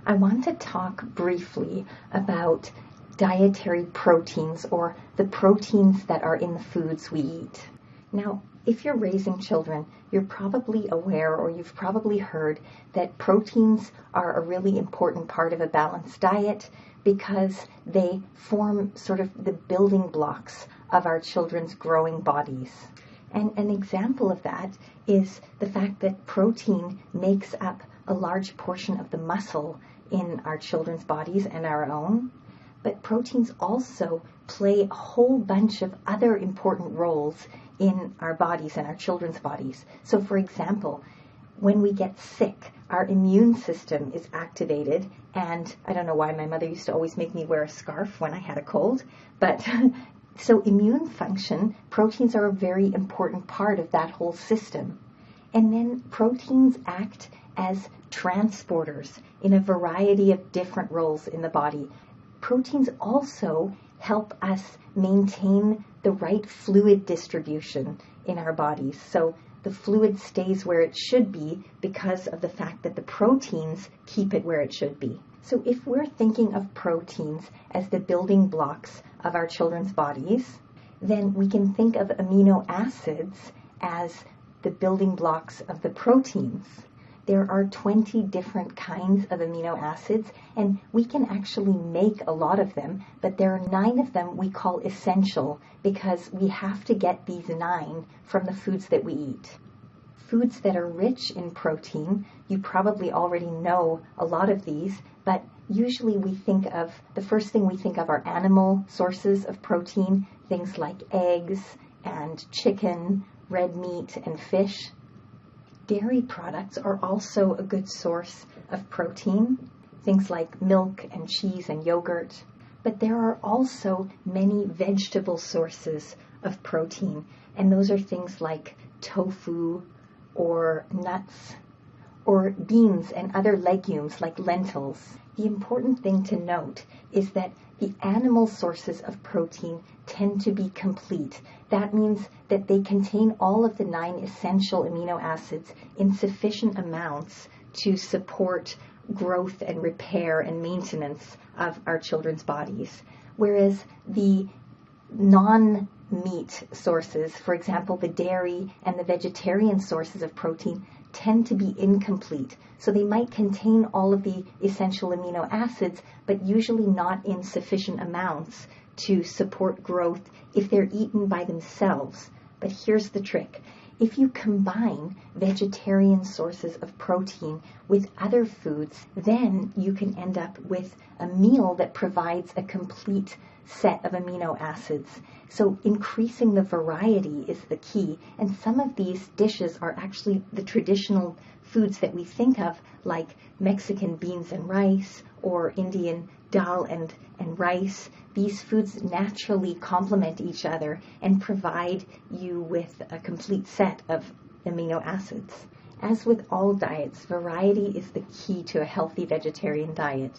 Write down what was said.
I want to talk briefly about dietary proteins, or the proteins that are in the foods we eat. Now, if you're raising children, you're probably aware, or you've probably heard, that proteins are a really important part of a balanced diet because they form sort of the building blocks of our children's growing bodies. And an example of that is the fact that protein makes up a large portion of the muscle in our children's bodies and our own. But proteins also play a whole bunch of other important roles in our bodies and our children's bodies. So for example, when we get sick, our immune system is activated, and I don't know why my mother used to always make me wear a scarf when I had a cold, but so immune function, proteins are a very important part of that whole system. And then proteins act as transporters in a variety of different roles in the body. Proteins also help us maintain the right fluid distribution in our bodies. So the fluid stays where it should be because of the fact that the proteins keep it where it should be. So if we're thinking of proteins as the building blocks of our children's bodies, then we can think of amino acids as the building blocks of the proteins. There are 20 different kinds of amino acids, and we can actually make a lot of them, but there are 9 of them we call essential because we have to get these 9 from the foods that we eat. Foods that are rich in protein, you probably already know a lot of these, but usually the first thing we think of are animal sources of protein, things like eggs and chicken, red meat, and fish. Dairy products are also a good source of protein, things like milk and cheese and yogurt. But there are also many vegetable sources of protein, and those are things like tofu or nuts or beans and other legumes like lentils. The important thing to note is that the animal sources of protein tend to be complete. That means that they contain all of the 9 essential amino acids in sufficient amounts to support growth and repair and maintenance of our children's bodies. Whereas the non-meat sources, for example, the dairy and the vegetarian sources of protein, tend to be incomplete. So they might contain all of the essential amino acids, but usually not in sufficient amounts to support growth if they're eaten by themselves. But here's the trick. If you combine vegetarian sources of protein with other foods, then you can end up with a meal that provides a complete set of amino acids. So increasing the variety is the key, and some of these dishes are actually the traditional foods that we think of, like Mexican beans and rice or Indian dal and rice. These foods naturally complement each other and provide you with a complete set of amino acids. As with all diets, variety is the key to a healthy vegetarian diet.